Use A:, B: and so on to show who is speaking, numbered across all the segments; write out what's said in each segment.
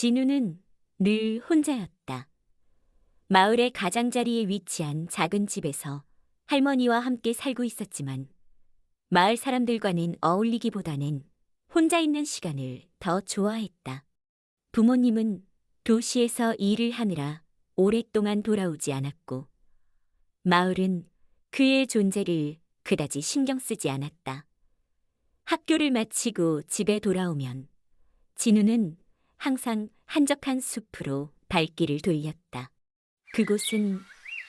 A: 진우는 늘 혼자였다. 마을의 가장자리에 위치한 작은 집에서 할머니와 함께 살고 있었지만 마을 사람들과는 어울리기보다는 혼자 있는 시간을 더 좋아했다. 부모님은 도시에서 일을 하느라 오랫동안 돌아오지 않았고 마을은 그의 존재를 그다지 신경 쓰지 않았다. 학교를 마치고 집에 돌아오면 진우는 항상 한적한 숲으로 발길을 돌렸다. 그곳은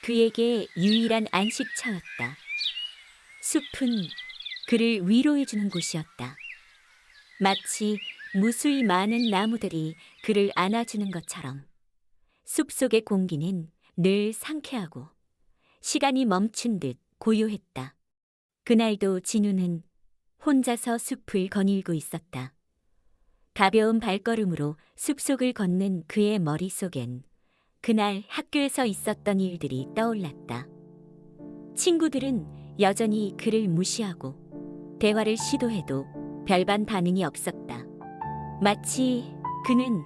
A: 그에게 유일한 안식처였다. 숲은 그를 위로해주는 곳이었다. 마치 무수히 많은 나무들이 그를 안아주는 것처럼 숲속의 공기는 늘 상쾌하고 시간이 멈춘 듯 고요했다. 그날도 진우는 혼자서 숲을 거닐고 있었다. 가벼운 발걸음으로 숲속을 걷는 그의 머릿속엔 그날 학교에서 있었던 일들이 떠올랐다. 친구들은 여전히 그를 무시하고 대화를 시도해도 별반 반응이 없었다. 마치 그는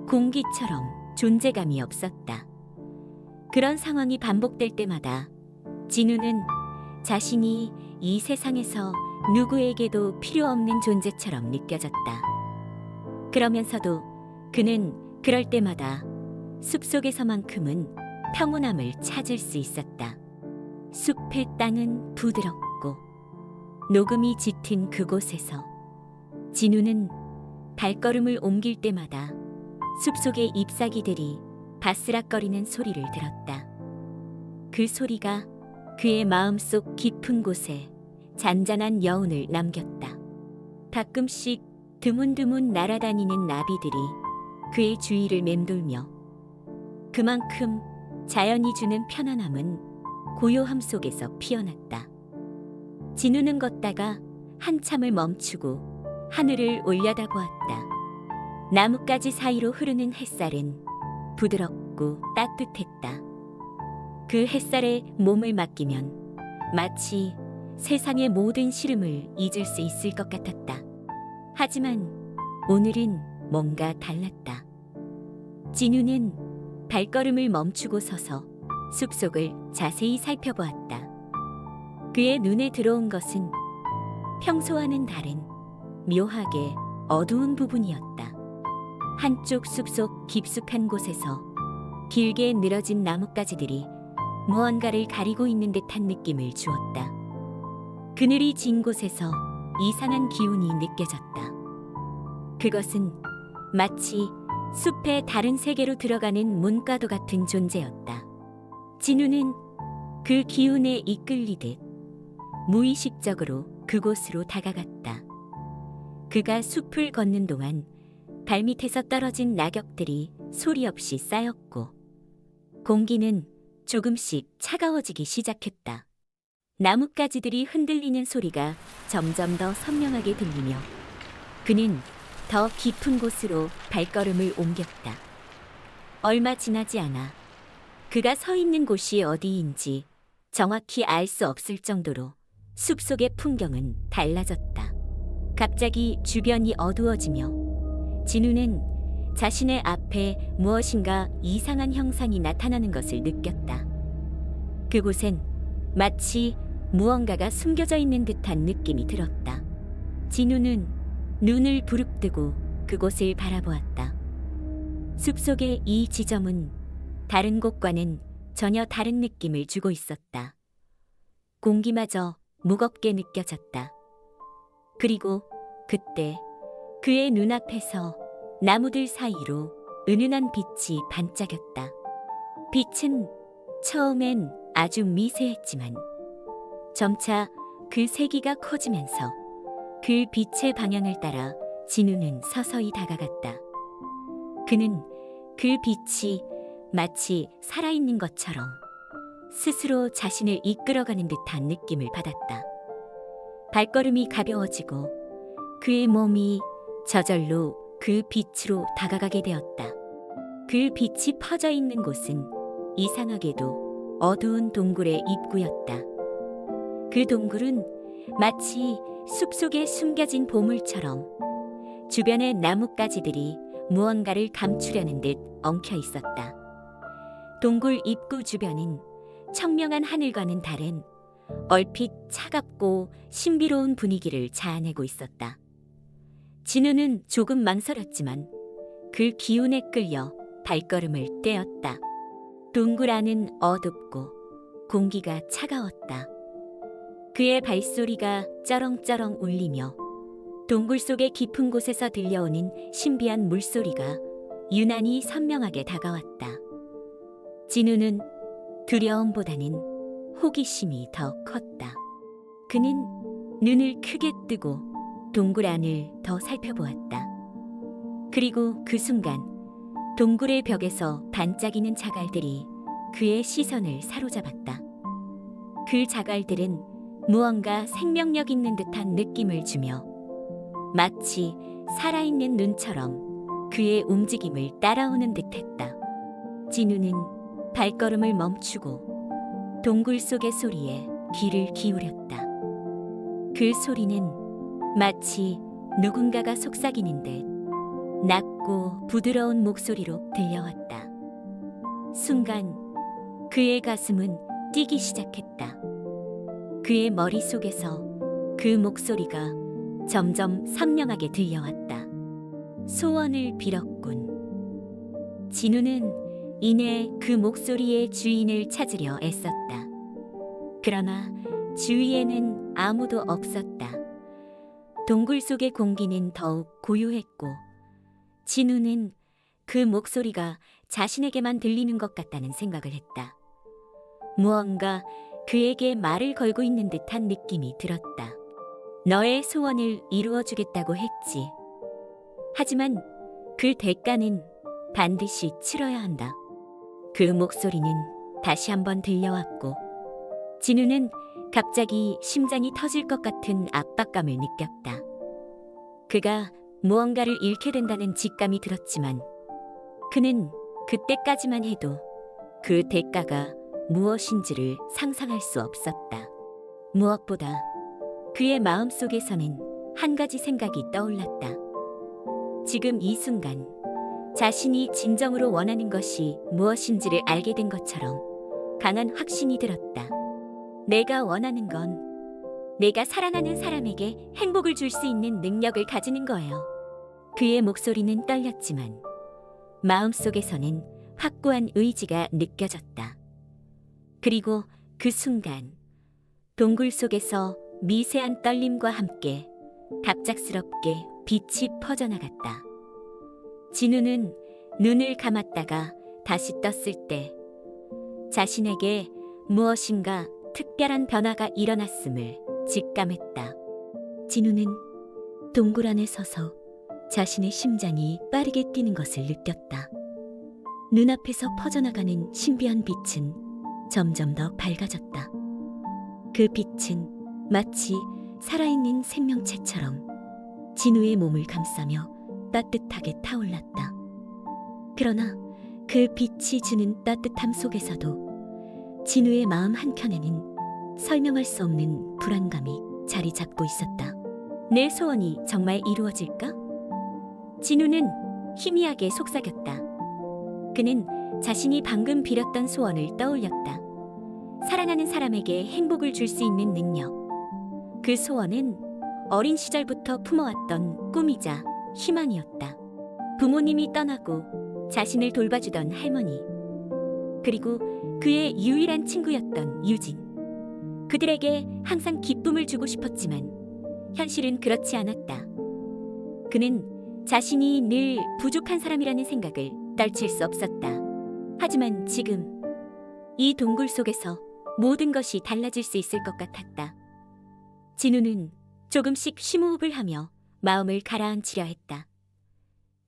A: 공기처럼 존재감이 없었다. 그런 상황이 반복될 때마다 진우는 자신이 이 세상에서 누구에게도 필요 없는 존재처럼 느껴졌다. 그러면서도 그는 그럴 때마다 숲속에서만큼은 평온함을 찾을 수 있었다. 숲의 땅은 부드럽고 녹음이 짙은 그곳에서 진우는 발걸음을 옮길 때마다 숲속의 잎사귀들이 바스락거리는 소리를 들었다. 그 소리가 그의 마음속 깊은 곳에 잔잔한 여운을 남겼다. 가끔씩 드문드문 날아다니는 나비들이 그의 주위를 맴돌며 그만큼 자연이 주는 편안함은 고요함 속에서 피어났다. 진우는 걷다가 한참을 멈추고 하늘을 올려다보았다. 나뭇가지 사이로 흐르는 햇살은 부드럽고 따뜻했다. 그 햇살에 몸을 맡기면 마치 세상의 모든 시름을 잊을 수 있을 것 같았다. 하지만 오늘은 뭔가 달랐다. 진우는 발걸음을 멈추고 서서 숲속을 자세히 살펴보았다. 그의 눈에 들어온 것은 평소와는 다른 묘하게 어두운 부분이었다. 한쪽 숲속 깊숙한 곳에서 길게 늘어진 나뭇가지들이 무언가를 가리고 있는 듯한 느낌을 주었다. 그늘이 진 곳에서 이상한 기운이 느껴졌다. 그것은 마치 숲의 다른 세계로 들어가는 문과도 같은 존재였다. 진우는 그 기운에 이끌리듯 무의식적으로 그곳으로 다가갔다. 그가 숲을 걷는 동안 발밑에서 떨어진 낙엽들이 소리 없이 쌓였고 공기는 조금씩 차가워지기 시작했다. 나뭇가지들이 흔들리는 소리가 점점 더 선명하게 들리며 그는 더 깊은 곳으로 발걸음을 옮겼다. 얼마 지나지 않아 그가 서 있는 곳이 어디인지 정확히 알 수 없을 정도로 숲속의 풍경은 달라졌다. 갑자기 주변이 어두워지며 진우는 자신의 앞에 무엇인가 이상한 형상이 나타나는 것을 느꼈다. 그곳엔 마치 무언가가 숨겨져 있는 듯한 느낌이 들었다. 진우는 눈을 부릅뜨고 그곳을 바라보았다. 숲속의 이 지점은 다른 곳과는 전혀 다른 느낌을 주고 있었다. 공기마저 무겁게 느껴졌다. 그리고 그때 그의 눈앞에서 나무들 사이로 은은한 빛이 반짝였다. 빛은 처음엔 아주 미세했지만 점차 그 세기가 커지면서 그 빛의 방향을 따라 진우는 서서히 다가갔다. 그는 그 빛이 마치 살아있는 것처럼 스스로 자신을 이끌어가는 듯한 느낌을 받았다. 발걸음이 가벼워지고 그의 몸이 저절로 그 빛으로 다가가게 되었다. 그 빛이 퍼져 있는 곳은 이상하게도 어두운 동굴의 입구였다. 그 동굴은 마치 숲속에 숨겨진 보물처럼 주변의 나뭇가지들이 무언가를 감추려는 듯 엉켜 있었다. 동굴 입구 주변은 청명한 하늘과는 다른 얼핏 차갑고 신비로운 분위기를 자아내고 있었다. 진우는 조금 망설였지만 그 기운에 끌려 발걸음을 떼었다. 동굴 안은 어둡고 공기가 차가웠다. 그의 발소리가 쩌렁쩌렁 울리며 동굴 속의 깊은 곳에서 들려오는 신비한 물소리가 유난히 선명하게 다가왔다. 진우는 두려움보다는 호기심이 더 컸다. 그는 눈을 크게 뜨고 동굴 안을 더 살펴보았다. 그리고 그 순간 동굴의 벽에서 반짝이는 자갈들이 그의 시선을 사로잡았다. 그 자갈들은 무언가 생명력 있는 듯한 느낌을 주며 마치 살아있는 눈처럼 그의 움직임을 따라오는 듯했다. 진우는 발걸음을 멈추고 동굴 속의 소리에 귀를 기울였다. 그 소리는 마치 누군가가 속삭이는 듯 낮고 부드러운 목소리로 들려왔다. 순간 그의 가슴은 뛰기 시작했다. 그의 머릿속에서 그 목소리가 점점 선명하게 들려왔다. 소원을 빌었군. 진우는 이내 그 목소리의 주인을 찾으려 애썼다. 그러나 주위에는 아무도 없었다. 동굴 속의 공기는 더욱 고요했고 진우는 그 목소리가 자신에게만 들리는 것 같다는 생각을 했다. 무언가 그에게 말을 걸고 있는 듯한 느낌이 들었다. 너의 소원을 이루어주겠다고 했지. 하지만 그 대가는 반드시 치러야 한다. 그 목소리는 다시 한번 들려왔고 진우는 갑자기 심장이 터질 것 같은 압박감을 느꼈다. 그가 무언가를 잃게 된다는 직감이 들었지만 그는 그때까지만 해도 그 대가가 무엇인지를 상상할 수 없었다. 무엇보다 그의 마음속에서는 한 가지 생각이 떠올랐다. 지금 이 순간 자신이 진정으로 원하는 것이 무엇인지를 알게 된 것처럼 강한 확신이 들었다. 내가 원하는 건 내가 사랑하는 사람에게 행복을 줄 수 있는 능력을 가지는 거예요. 그의 목소리는 떨렸지만 마음속에서는 확고한 의지가 느껴졌다. 그리고 그 순간 동굴 속에서 미세한 떨림과 함께 갑작스럽게 빛이 퍼져나갔다. 진우는 눈을 감았다가 다시 떴을 때 자신에게 무엇인가 특별한 변화가 일어났음을 직감했다. 진우는 동굴 안에 서서 자신의 심장이 빠르게 뛰는 것을 느꼈다. 눈앞에서 퍼져나가는 신비한 빛은 점점 더 밝아졌다. 그 빛은 마치 살아있는 생명체처럼 진우의 몸을 감싸며 따뜻하게 타올랐다. 그러나 그 빛이 주는 따뜻함 속에서도 진우의 마음 한켠에는 설명할 수 없는 불안감이 자리 잡고 있었다. 내 소원이 정말 이루어질까? 진우는 희미하게 속삭였다. 그는 자신이 방금 빌었던 소원을 떠올렸다. 사랑하는 사람에게 행복을 줄 수 있는 능력. 그 소원은 어린 시절부터 품어왔던 꿈이자 희망이었다. 부모님이 떠나고 자신을 돌봐주던 할머니, 그리고 그의 유일한 친구였던 유진. 그들에게 항상 기쁨을 주고 싶었지만 현실은 그렇지 않았다. 그는 자신이 늘 부족한 사람이라는 생각을 떨칠 수 없었다. 하지만 지금 이 동굴 속에서 모든 것이 달라질 수 있을 것 같았다. 진우는 조금씩 심호흡을 하며 마음을 가라앉히려 했다.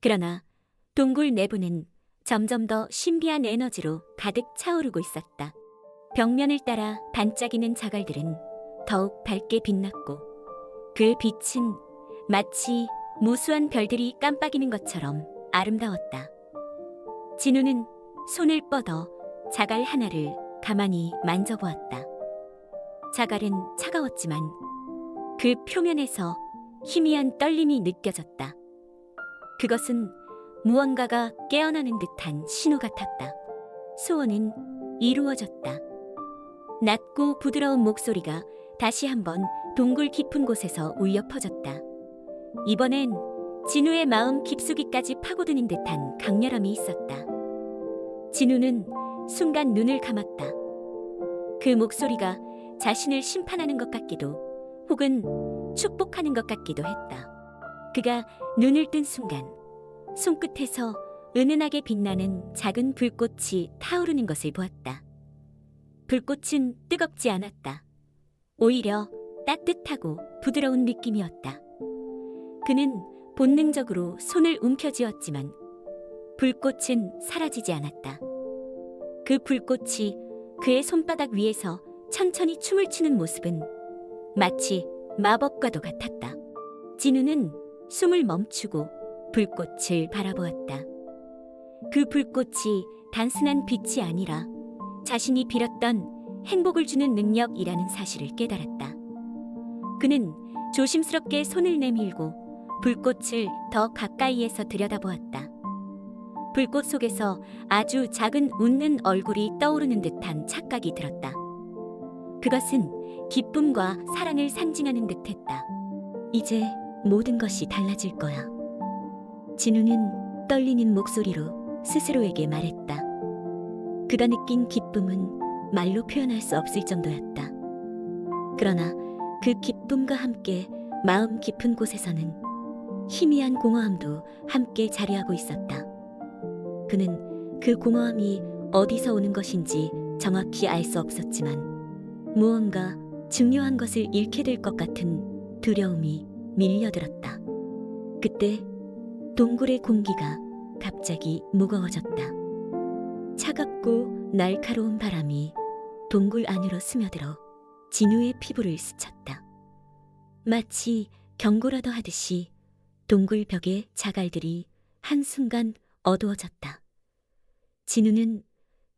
A: 그러나 동굴 내부는 점점 더 신비한 에너지로 가득 차오르고 있었다. 벽면을 따라 반짝이는 자갈들은 더욱 밝게 빛났고 그 빛은 마치 무수한 별들이 깜빡이는 것처럼 아름다웠다. 진우는 손을 뻗어 자갈 하나를 가만히 만져보았다. 자갈은 차가웠지만 그 표면에서 희미한 떨림이 느껴졌다. 그것은 무언가가 깨어나는 듯한 신호 같았다. 소원은 이루어졌다. 낮고 부드러운 목소리가 다시 한번 동굴 깊은 곳에서 울려 퍼졌다. 이번엔 진우의 마음 깊숙이까지 파고드는 듯한 강렬함이 있었다. 진우는 순간 눈을 감았다. 그 목소리가 자신을 심판하는 것 같기도 혹은 축복하는 것 같기도 했다. 그가 눈을 뜬 순간 손끝에서 은은하게 빛나는 작은 불꽃이 타오르는 것을 보았다. 불꽃은 뜨겁지 않았다. 오히려 따뜻하고 부드러운 느낌이었다. 그는 본능적으로 손을 움켜쥐었지만 불꽃은 사라지지 않았다. 그 불꽃이 그의 손바닥 위에서 천천히 춤을 추는 모습은 마치 마법과도 같았다. 진우는 숨을 멈추고 불꽃을 바라보았다. 그 불꽃이 단순한 빛이 아니라 자신이 빌었던 행복을 주는 능력이라는 사실을 깨달았다. 그는 조심스럽게 손을 내밀고 불꽃을 더 가까이에서 들여다보았다. 불꽃 속에서 아주 작은 웃는 얼굴이 떠오르는 듯한 착각이 들었다. 그것은 기쁨과 사랑을 상징하는 듯했다. 이제 모든 것이 달라질 거야. 진우는 떨리는 목소리로 스스로에게 말했다. 그가 느낀 기쁨은 말로 표현할 수 없을 정도였다. 그러나 그 기쁨과 함께 마음 깊은 곳에서는 희미한 공허함도 함께 자리하고 있었다. 그는 그 공허함이 어디서 오는 것인지 정확히 알 수 없었지만 무언가 중요한 것을 잃게 될 것 같은 두려움이 밀려들었다. 그때 동굴의 공기가 갑자기 무거워졌다. 차갑고 날카로운 바람이 동굴 안으로 스며들어 진우의 피부를 스쳤다. 마치 경고라도 하듯이 동굴 벽의 자갈들이 한순간 어두워졌다. 진우는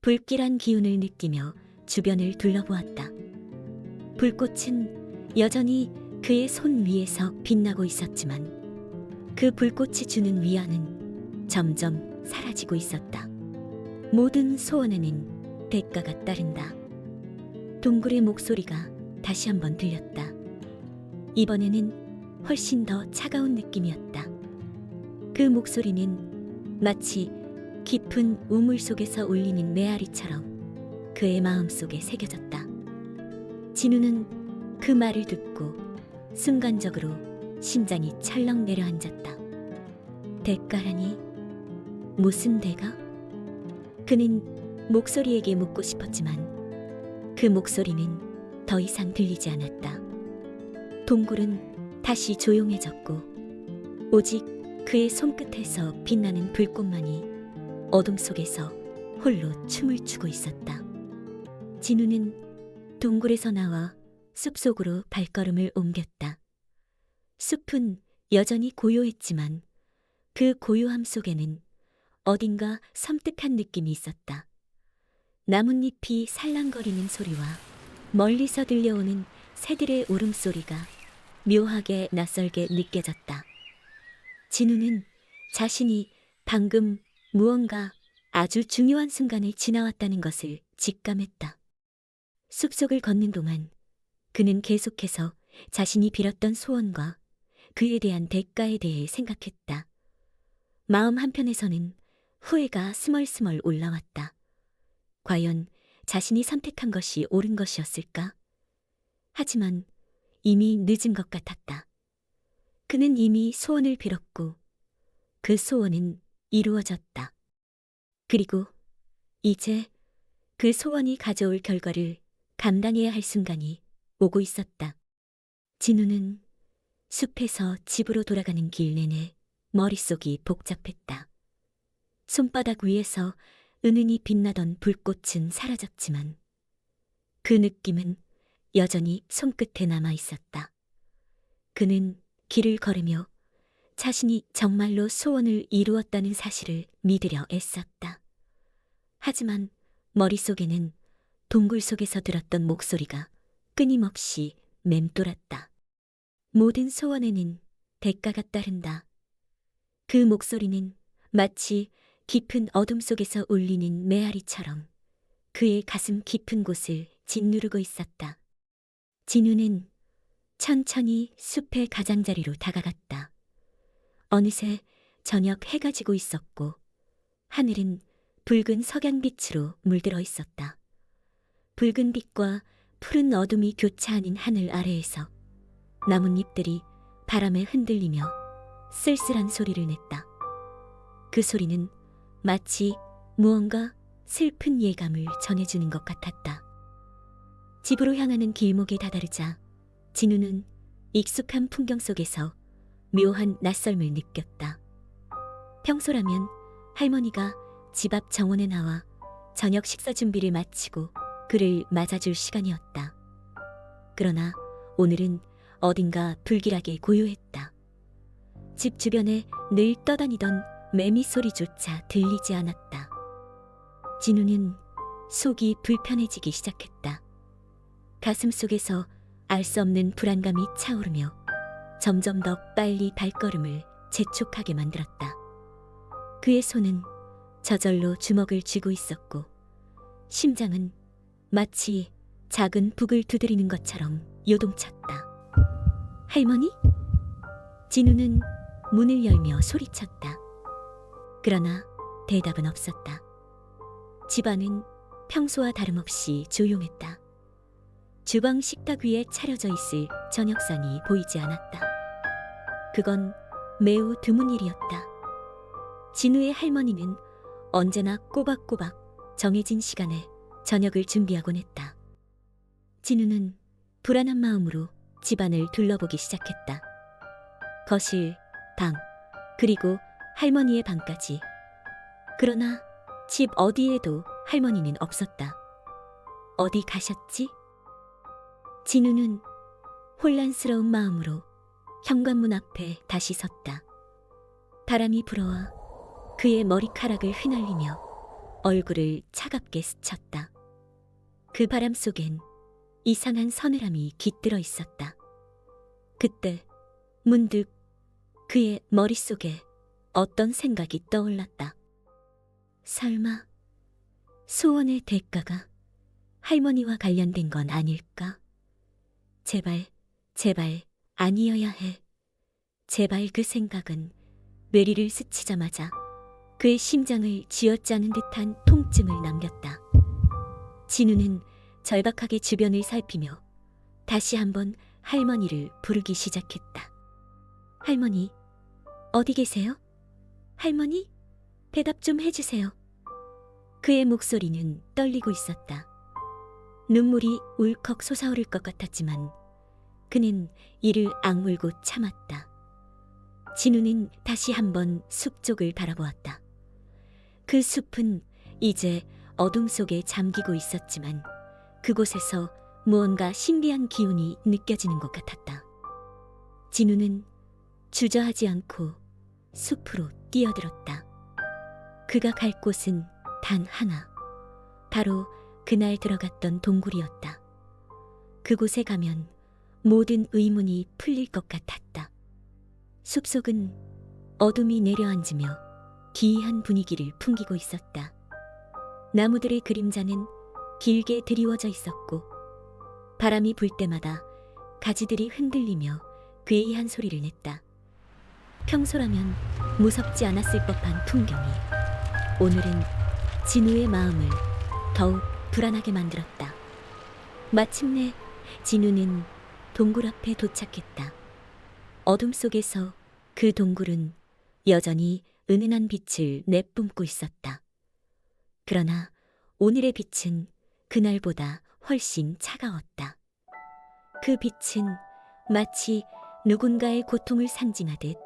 A: 불길한 기운을 느끼며 주변을 둘러보았다. 불꽃은 여전히 그의 손 위에서 빛나고 있었지만 그 불꽃이 주는 위안은 점점 사라지고 있었다. 모든 소원에는 대가가 따른다. 동굴의 목소리가 다시 한번 들렸다. 이번에는 훨씬 더 차가운 느낌이었다. 그 목소리는 마치 깊은 우물 속에서 울리는 메아리처럼 그의 마음속에 새겨졌다. 진우는 그 말을 듣고 순간적으로 심장이 철렁 내려앉았다. 대가라니? 무슨 대가? 그는 목소리에게 묻고 싶었지만 그 목소리는 더 이상 들리지 않았다. 동굴은 다시 조용해졌고 오직 그의 손끝에서 빛나는 불꽃만이 어둠 속에서 홀로 춤을 추고 있었다. 진우는 동굴에서 나와 숲속으로 발걸음을 옮겼다. 숲은 여전히 고요했지만 그 고요함 속에는 어딘가 섬뜩한 느낌이 있었다. 나뭇잎이 살랑거리는 소리와 멀리서 들려오는 새들의 울음소리가 묘하게 낯설게 느껴졌다. 진우는 자신이 방금 무언가 아주 중요한 순간을 지나왔다는 것을 직감했다. 숲속을 걷는 동안 그는 계속해서 자신이 빌었던 소원과 그에 대한 대가에 대해 생각했다. 마음 한편에서는 후회가 스멀스멀 올라왔다. 과연 자신이 선택한 것이 옳은 것이었을까? 하지만 이미 늦은 것 같았다. 그는 이미 소원을 빌었고 그 소원은 이루어졌다. 그리고 이제 그 소원이 가져올 결과를 감당해야 할 순간이 오고 있었다. 진우는 숲에서 집으로 돌아가는 길 내내 머릿속이 복잡했다. 손바닥 위에서 은은히 빛나던 불꽃은 사라졌지만 그 느낌은 여전히 손끝에 남아 있었다. 그는 길을 걸으며 자신이 정말로 소원을 이루었다는 사실을 믿으려 애썼다. 하지만 머릿속에는 동굴 속에서 들었던 목소리가 끊임없이 맴돌았다. 모든 소원에는 대가가 따른다. 그 목소리는 마치 깊은 어둠 속에서 울리는 메아리처럼 그의 가슴 깊은 곳을 짓누르고 있었다. 진우는 천천히 숲의 가장자리로 다가갔다. 어느새 저녁 해가 지고 있었고 하늘은 붉은 석양빛으로 물들어 있었다. 붉은 빛과 푸른 어둠이 교차하는 하늘 아래에서 나뭇잎들이 바람에 흔들리며 쓸쓸한 소리를 냈다. 그 소리는 마치 무언가 슬픈 예감을 전해주는 것 같았다. 집으로 향하는 길목에 다다르자 진우는 익숙한 풍경 속에서 묘한 낯설음을 느꼈다. 평소라면 할머니가 집 앞 정원에 나와 저녁 식사 준비를 마치고 그를 맞아줄 시간이었다. 그러나 오늘은 어딘가 불길하게 고요했다. 집 주변에 늘 떠다니던 매미 소리조차 들리지 않았다. 진우는 속이 불편해지기 시작했다. 가슴 속에서 알 수 없는 불안감이 차오르며 점점 더 빨리 발걸음을 재촉하게 만들었다. 그의 손은 저절로 주먹을 쥐고 있었고 심장은 마치 작은 북을 두드리는 것처럼 요동쳤다. 할머니? 진우는 문을 열며 소리쳤다. 그러나 대답은 없었다. 집안은 평소와 다름없이 조용했다. 주방 식탁 위에 차려져 있을 저녁상이 보이지 않았다. 그건 매우 드문 일이었다. 진우의 할머니는 언제나 꼬박꼬박 정해진 시간에 저녁을 준비하곤 했다. 진우는 불안한 마음으로 집안을 둘러보기 시작했다. 거실, 방, 그리고 할머니의 방까지. 그러나 집 어디에도 할머니는 없었다. 어디 가셨지? 진우는 혼란스러운 마음으로 현관문 앞에 다시 섰다. 바람이 불어와 그의 머리카락을 휘날리며 얼굴을 차갑게 스쳤다. 그 바람 속엔 이상한 서늘함이 깃들어 있었다. 그때 문득 그의 머릿속에 어떤 생각이 떠올랐다. 설마 소원의 대가가 할머니와 관련된 건 아닐까? 제발, 제발 아니어야 해. 제발. 그 생각은 뇌리를 스치자마자 그의 심장을 쥐어짜는 듯한 통증을 남겼다. 진우는 절박하게 주변을 살피며 다시 한번 할머니를 부르기 시작했다. 할머니, 어디 계세요? 할머니, 대답 좀 해주세요. 그의 목소리는 떨리고 있었다. 눈물이 울컥 솟아오를 것 같았지만 그는 이를 악물고 참았다. 진우는 다시 한번 숲 쪽을 바라보았다. 그 숲은 이제 어둠 속에 잠기고 있었지만 그곳에서 무언가 신비한 기운이 느껴지는 것 같았다. 진우는 주저하지 않고 숲으로 뛰어들었다. 그가 갈 곳은 단 하나, 바로 그날 들어갔던 동굴이었다. 그곳에 가면 모든 의문이 풀릴 것 같았다. 숲속은 어둠이 내려앉으며 기이한 분위기를 풍기고 있었다. 나무들의 그림자는 길게 드리워져 있었고 바람이 불 때마다 가지들이 흔들리며 괴이한 소리를 냈다. 평소라면 무섭지 않았을 법한 풍경이 오늘은 진우의 마음을 더욱 불안하게 만들었다. 마침내 진우는 동굴 앞에 도착했다. 어둠 속에서 그 동굴은 여전히 은은한 빛을 내뿜고 있었다. 그러나 오늘의 빛은 그날보다 훨씬 차가웠다. 그 빛은 마치 누군가의 고통을 상징하듯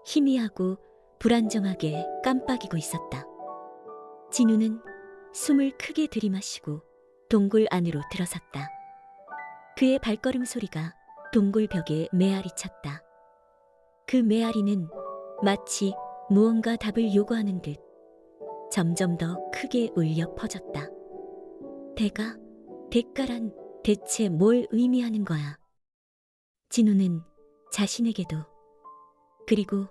A: 희미하고 불안정하게 깜빡이고 있었다. 진우는 숨을 크게 들이마시고 동굴 안으로 들어섰다. 그의 발걸음 소리가 동굴 벽에 메아리 쳤다. 그 메아리는 마치 무언가 답을 요구하는 듯 점점 더 크게 울려 퍼졌다. 대가란 대체 뭘 의미하는 거야? 진우는 자신에게도 그리고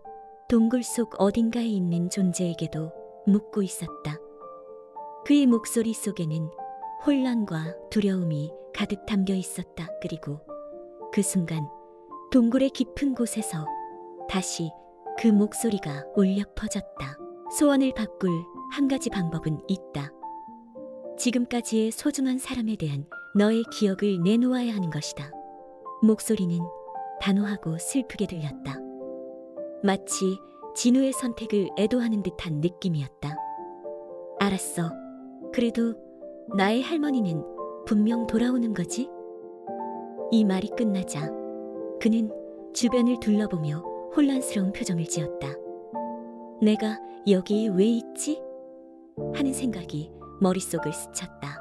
A: 동굴 속 어딘가에 있는 존재에게도 묻고 있었다. 그의 목소리 속에는 혼란과 두려움이 가득 담겨 있었다. 그리고 그 순간 동굴의 깊은 곳에서 다시 그 목소리가 울려 퍼졌다. 소원을 바꿀 한 가지 방법은 있다. 지금까지의 소중한 사람에 대한 너의 기억을 내놓아야 하는 것이다. 목소리는 단호하고 슬프게 들렸다. 마치 진우의 선택을 애도하는 듯한 느낌이었다. 알았어. 그래도 나의 할머니는 분명 돌아오는 거지? 이 말이 끝나자 그는 주변을 둘러보며 혼란스러운 표정을 지었다. 내가 여기에 왜 있지? 하는 생각이 머릿속을 스쳤다.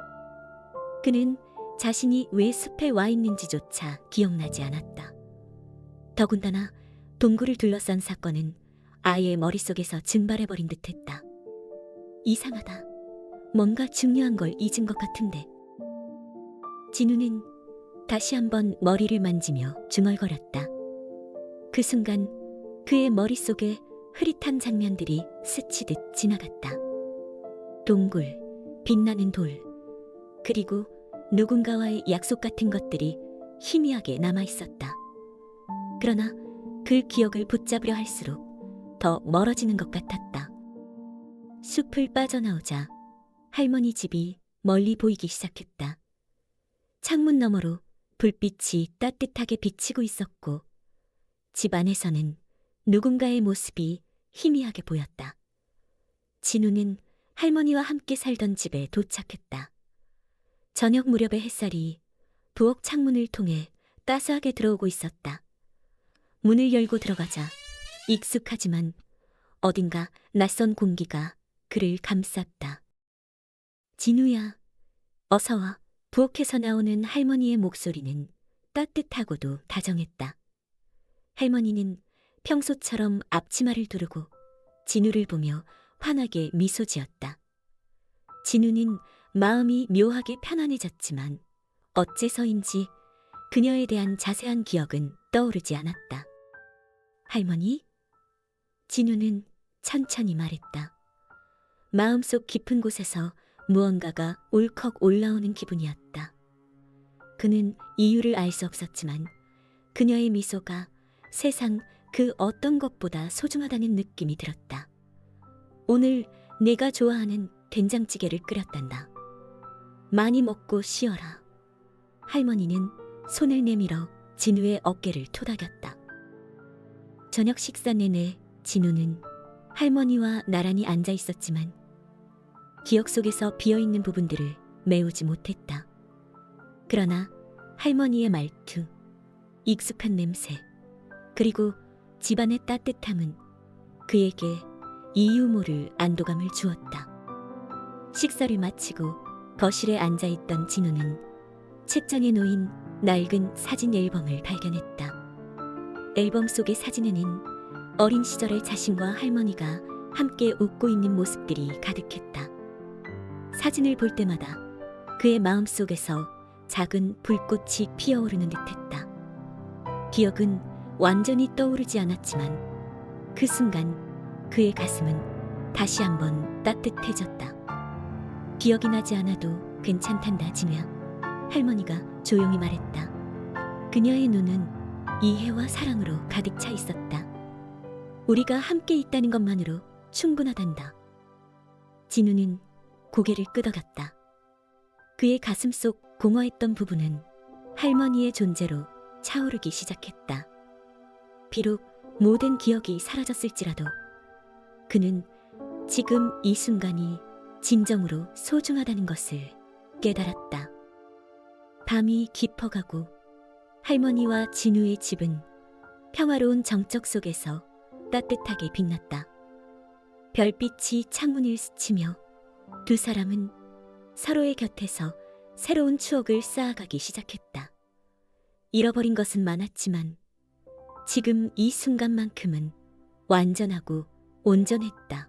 A: 그는 자신이 왜 숲에 와 있는지조차 기억나지 않았다. 더군다나 동굴을 둘러싼 사건은 아예 머릿속에서 증발해버린 듯했다. 이상하다. 뭔가 중요한 걸 잊은 것 같은데. 진우는 다시 한번 머리를 만지며 중얼거렸다. 그 순간 그의 머릿속에 흐릿한 장면들이 스치듯 지나갔다. 동굴, 빛나는 돌, 그리고 누군가와의 약속 같은 것들이 희미하게 남아있었다. 그러나 그 기억을 붙잡으려 할수록 더 멀어지는 것 같았다. 숲을 빠져나오자 할머니 집이 멀리 보이기 시작했다. 창문 너머로 불빛이 따뜻하게 비치고 있었고 집 안에서는 누군가의 모습이 희미하게 보였다. 진우는 할머니와 함께 살던 집에 도착했다. 저녁 무렵의 햇살이 부엌 창문을 통해 따스하게 들어오고 있었다. 문을 열고 들어가자 익숙하지만 어딘가 낯선 공기가 그를 감쌌다. 진우야, 어서 와. 부엌에서 나오는 할머니의 목소리는 따뜻하고도 다정했다. 할머니는 평소처럼 앞치마를 두르고 진우를 보며 환하게 미소 지었다. 진우는 마음이 묘하게 편안해졌지만 어째서인지 그녀에 대한 자세한 기억은 떠오르지 않았다. 할머니? 진우는 천천히 말했다. 마음속 깊은 곳에서 무언가가 울컥 올라오는 기분이었다. 그는 이유를 알 수 없었지만 그녀의 미소가 세상 그 어떤 것보다 소중하다는 느낌이 들었다. 오늘 내가 좋아하는 된장찌개를 끓였단다. 많이 먹고 쉬어라. 할머니는 손을 내밀어 진우의 어깨를 토닥였다. 저녁 식사 내내 진우는 할머니와 나란히 앉아 있었지만 기억 속에서 비어있는 부분들을 메우지 못했다. 그러나 할머니의 말투, 익숙한 냄새, 그리고 집안의 따뜻함은 그에게 이유 모를 안도감을 주었다. 식사를 마치고 거실에 앉아있던 진우는 책장에 놓인 낡은 사진 앨범을 발견했다. 앨범 속의 사진에는 어린 시절의 자신과 할머니가 함께 웃고 있는 모습들이 가득했다. 사진을 볼 때마다 그의 마음속에서 작은 불꽃이 피어오르는 듯했다. 기억은 완전히 떠오르지 않았지만 그 순간 그의 가슴은 다시 한번 따뜻해졌다. 기억이 나지 않아도 괜찮단다, 진우야. 할머니가 조용히 말했다. 그녀의 눈은 이해와 사랑으로 가득 차 있었다. 우리가 함께 있다는 것만으로 충분하단다. 진우는 고개를 끄덕였다. 그의 가슴 속 공허했던 부분은 할머니의 존재로 차오르기 시작했다. 비록 모든 기억이 사라졌을지라도 그는 지금 이 순간이 진정으로 소중하다는 것을 깨달았다. 밤이 깊어가고 할머니와 진우의 집은 평화로운 정적 속에서 따뜻하게 빛났다. 별빛이 창문을 스치며 두 사람은 서로의 곁에서 새로운 추억을 쌓아가기 시작했다. 잃어버린 것은 많았지만 지금 이 순간만큼은 완전하고 온전했다.